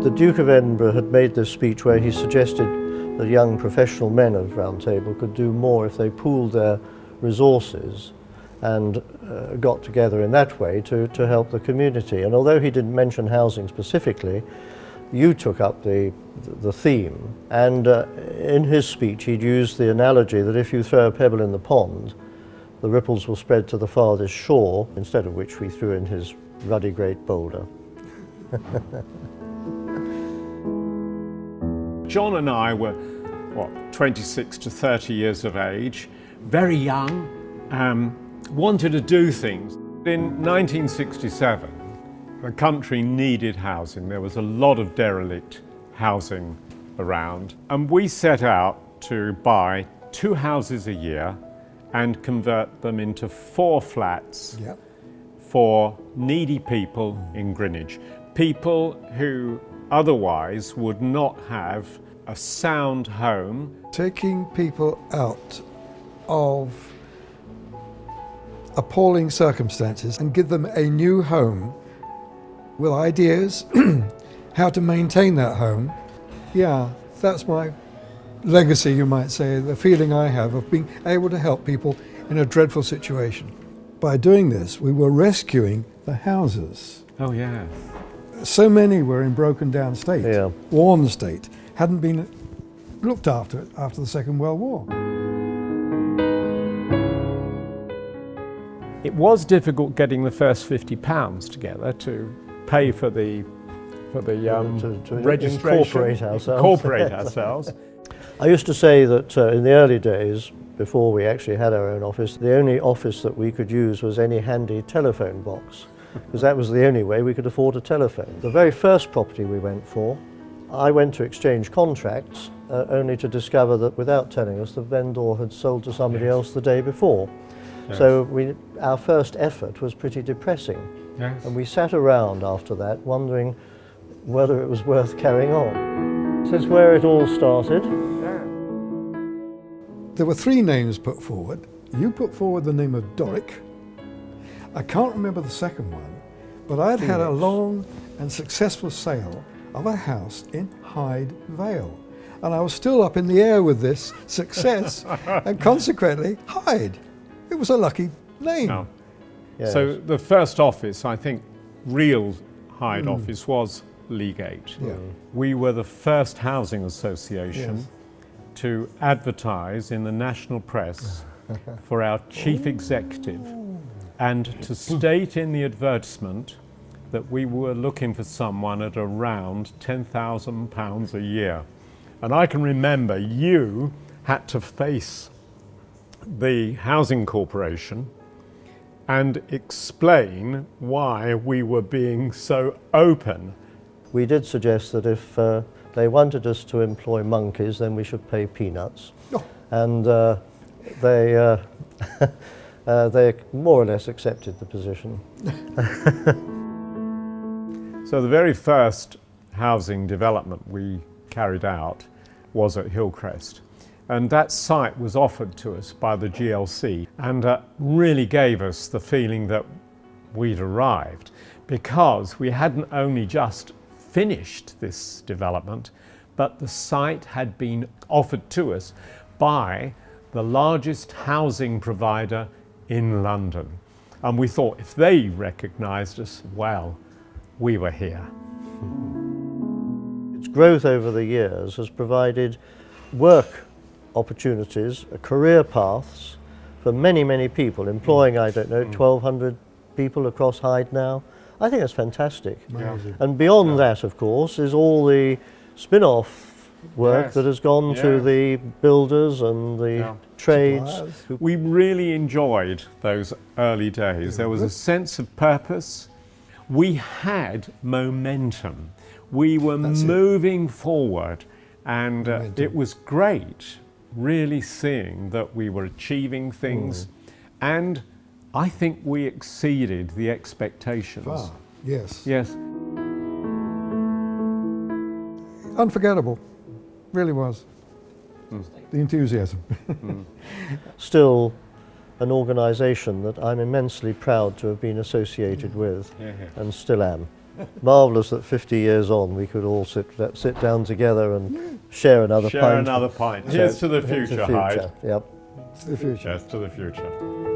The Duke of Edinburgh had made this speech where he suggested that young professional men of Round Table could do more if they pooled their resources and got together in that way to help the community. And although he didn't mention housing specifically, you took up the theme, and in his speech he'd used the analogy that if you throw a pebble in the pond, the ripples will spread to the farthest shore, instead of which we threw in his ruddy great boulder. John and I were, 26 to 30 years of age, very young, wanted to do things. In 1967, the country needed housing. There was a lot of derelict housing around, and we set out to buy 2 houses a year and convert them into 4 flats for needy people in Greenwich. People who otherwise would not have a sound home. Taking people out of appalling circumstances and give them a new home with ideas how to maintain that home. Yeah, that's my legacy, you might say, the feeling I have of being able to help people in a dreadful situation. By doing this, we were rescuing the houses. Oh yeah. So many were in broken down state, worn state, hadn't been looked after the Second World War. It was difficult getting the first £50 together to pay for the to registration, incorporate ourselves. I used to say that in the early days, before we actually had our own office, the only office that we could use was any handy telephone box, because that was the only way we could afford a telephone. The very first property we went for, I went to exchange contracts only to discover that without telling us, the vendor had sold to somebody else the day before. Yes. So our first effort was pretty depressing. Yes. And we sat around after that wondering whether it was worth carrying on. This is where it all started. There were 3 names put forward. You put forward the name of Doric. I can't remember the second one, but I'd had a long and successful sale of a house in Hyde Vale. And I was still up in the air with this success, and consequently, Hyde. It was a lucky name. Oh. Yes. So the first office, I think, real Hyde office was Leagate. Yeah. We were the first housing association to advertise in the national press for our chief executive and to state in the advertisement that we were looking for someone at around £10,000 a year. And I can remember you had to face the Housing Corporation and explain why we were being so open. We did suggest that if they wanted us to employ monkeys, then we should pay peanuts. Oh. And they more or less accepted the position. So the very first housing development we carried out was at Hillcrest. And that site was offered to us by the GLC and really gave us the feeling that we'd arrived, because we hadn't only just finished this development, but the site had been offered to us by the largest housing provider in London. And we thought if they recognised us, well, we were here. Its growth over the years has provided work opportunities, career paths for many, many people, employing, 1,200 people across Hyde now. I think that's fantastic. Amazing. And beyond that, of course, is all the spin-off work that has gone to the builders and the trades. Suppliers. We really enjoyed those early days. There was a sense of purpose. We had momentum. We were moving forward, and it was great really seeing that we were achieving things, and I think we exceeded the expectations. Far. Yes. Yes. Unforgettable. Really was. The enthusiasm. Still an organisation that I'm immensely proud to have been associated with, and still am. marvellous that 50 years on we could all sit down together and share another Share pint. another pint. Here's to the Here's future, Hyde. Yep. To the future. Yes, to the future.